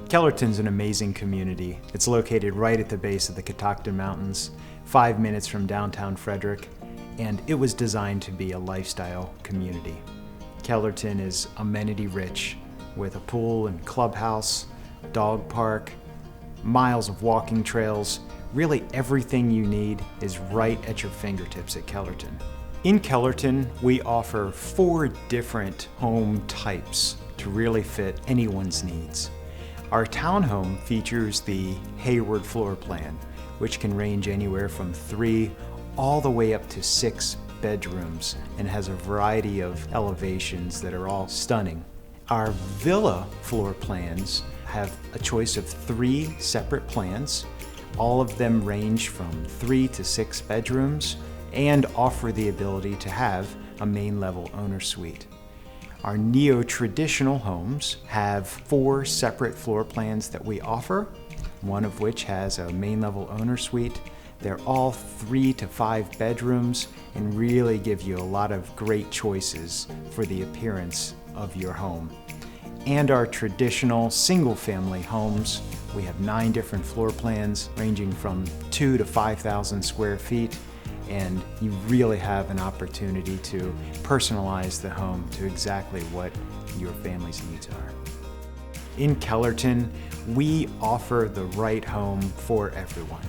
Kellerton's an amazing community. It's located right at the base of the Keystone Mountains, 5 minutes from downtown Frederick, and it was designed to be a lifestyle community. Kellerton is amenity-rich with a pool and clubhouse, dog park, miles of walking trails. Really everything you need is right at your fingertips at Kellerton. In Kellerton, we offer 4 different home types to really fit anyone's needs. Our townhome features the Hayward floor plan, which can range anywhere from 3 all the way up to 6 bedrooms and has a variety of elevations that are all stunning. Our villa floor plans have a choice of 3 separate plans. All of them range from 3 to 6 bedrooms and offer the ability to have a main level owner suite. Our neo-traditional homes have 4 separate floor plans that we offer, one of which has a main level owner suite. They're all 3 to 5 bedrooms and really give you a lot of great choices for the appearance of your home. And our traditional single-family homes, we have 9 different floor plans ranging from 2 to 5,000 square feet, and you really have an opportunity to personalize the home to exactly what your family's needs are. In Kellerton, we offer the right home for everyone.